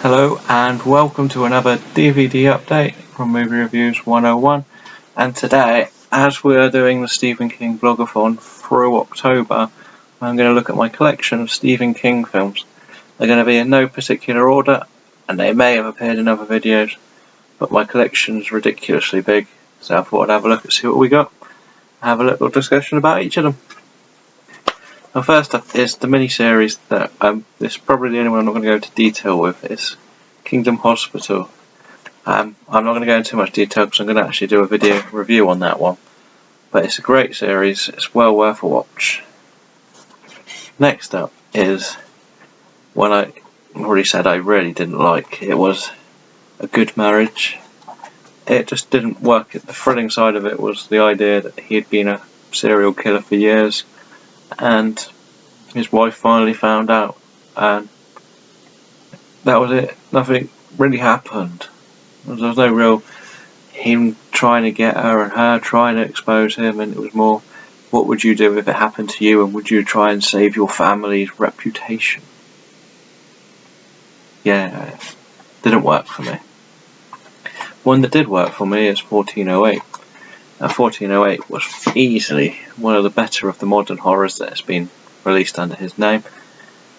Hello and welcome to another DVD update from Movie Reviews 101, and today, as we are doing the Stephen King Blogathon through October, I'm going to look at my collection of Stephen King films. They're going to be in no particular order, and they may have appeared in other videos, but my collection is ridiculously big, so I thought I'd have a look and see what we got, have a little discussion about each of them. Now, first up is the mini-series that this is probably the only one I'm not going to go into detail with. It's Kingdom Hospital. I'm not going to go into too much detail because I'm going to actually do a video review on that one. But it's a great series, it's well worth a watch. Next up is one I already said I really didn't like. It was A Good Marriage. It just didn't work. The thrilling side of it was the idea that he had been a serial killer for years, and his wife finally found out, and that was it. Nothing really happened. There was no real him trying to get her and her trying to expose him, and it was more, what would you do if it happened to you, and would you try and save your family's reputation? Yeah, didn't work for me. One that did work for me is 1408. Now, 1408 was easily one of the better of the modern horrors that has been released under his name,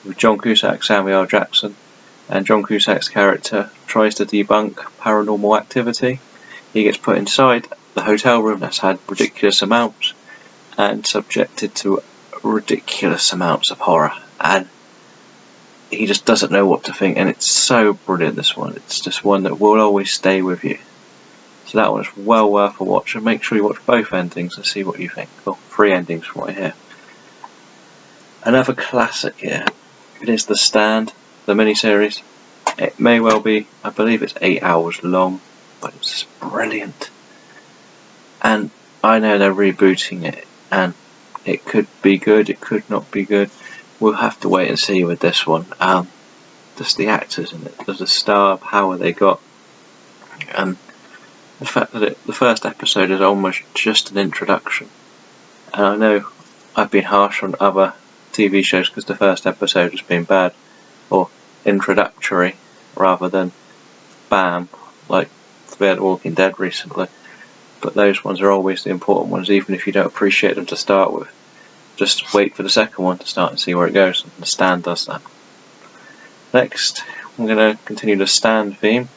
with John Cusack, Samuel L. Jackson, and John Cusack's character tries to debunk paranormal activity. He gets put inside the hotel room that's had ridiculous amounts and subjected to ridiculous amounts of horror, and he just doesn't know what to think, and it's so brilliant, this one. It's just one that will always stay with you. So that one is well worth a watch, and make sure you watch both endings and see what you think. Well, 3 endings from what I hear. Another classic here, it is The Stand, the miniseries. It may well be, I believe it's 8 hours long, but it's brilliant. And I know they're rebooting it, and it could be good, it could not be good. We'll have to wait and see with this one. Just the actors in it, there's a star power they got, and the fact that the first episode is almost just an introduction. And I know I've been harsh on other TV shows because the first episode has been bad, or introductory rather than bam, like we had Walking Dead recently. But those ones are always the important ones, even if you don't appreciate them to start with. Just wait for the second one to start and see where it goes, and The Stand does that. Next, I'm going to continue the Stand theme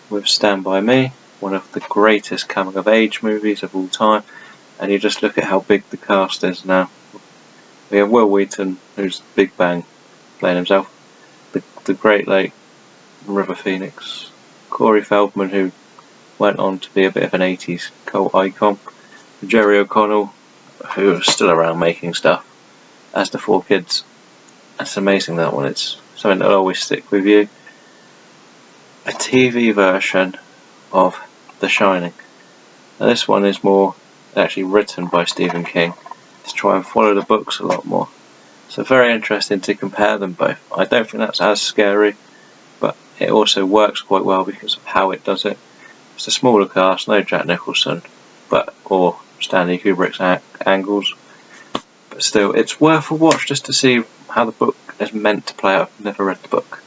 with Stand By Me, one of the greatest coming of age movies of all time, and you just look at how big the cast is now. We have Will Wheaton, who's Big Bang, playing himself, the great late River Phoenix, Corey Feldman, who went on to be a bit of an 80s cult icon, Jerry O'Connell, who is still around making stuff, as the 4 kids. That's amazing, that one. It's something that'll always stick with you. A TV version of The Shining. Now, this one is more actually written by Stephen King to try and follow the books a lot more. So very interesting to compare them both. I don't think that's as scary, but it also works quite well because of how it does it. It's a smaller cast, no Jack Nicholson, or Stanley Kubrick's angles, but still, it's worth a watch just to see how the book is meant to play out. I've never read the book.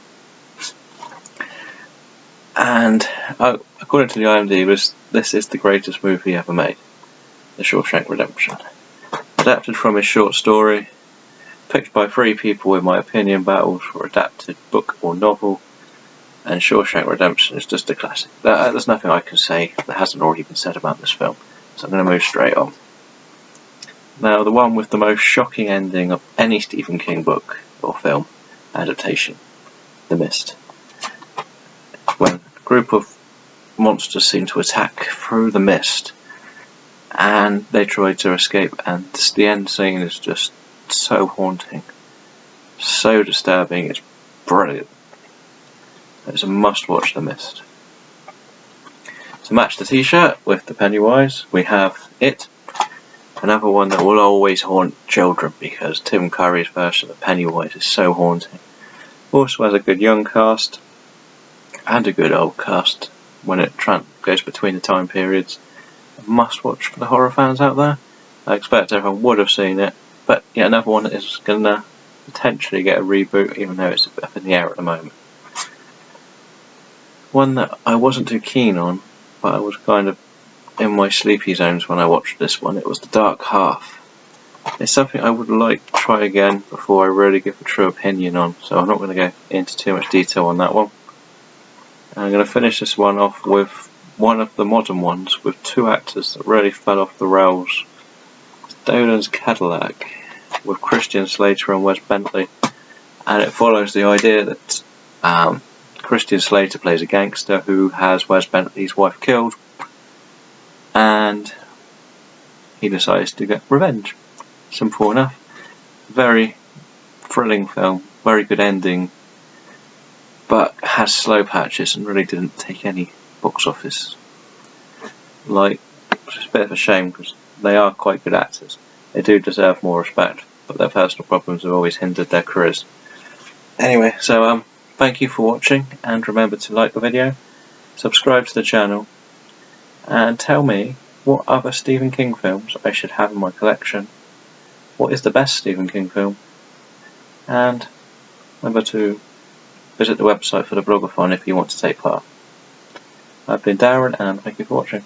And according to the IMDb, this is the greatest movie ever made, The Shawshank Redemption. Adapted from his short story, picked by 3 people in my opinion, battles for adapted book or novel, and Shawshank Redemption is just a classic. There's nothing I can say that hasn't already been said about this film, so I'm going to move straight on. Now, the one with the most shocking ending of any Stephen King book or film adaptation, The Mist. When a group of monsters seem to attack through the mist, and they try to escape, and the end scene is just so haunting, so disturbing, it's brilliant. It's a must watch, The Mist. To match the t-shirt with the Pennywise, we have It, another one that will always haunt children because Tim Curry's version of Pennywise is so haunting. Also has a good young cast and a good old cast when it goes between the time periods. A must watch for the horror fans out there. I expect everyone would have seen it, but yeah, another one that is going to potentially get a reboot, even though it's a bit up in the air at the moment. One that I wasn't too keen on, but I was kind of in my sleepy zones when I watched this one. It was The Dark Half. It's something I would like to try again before I really give a true opinion on, so I'm not going to go into too much detail on that one. And I'm going to finish this one off with one of the modern ones with two actors that really fell off the rails. Dolan's Cadillac with Christian Slater and Wes Bentley, and it follows the idea that Christian Slater plays a gangster who has Wes Bentley's wife killed, and he decides to get revenge. Simple enough. Very thrilling film, very good ending, but has slow patches and really didn't take any box office. Which is a bit of a shame because they are quite good actors. They do deserve more respect, but their personal problems have always hindered their careers. Anyway, so thank you for watching, and remember to like the video, subscribe to the channel, and tell me what other Stephen King films I should have in my collection. What is the best Stephen King film? And remember to visit the website for the blogathon if you want to take part. I've been Darren, and thank you for watching.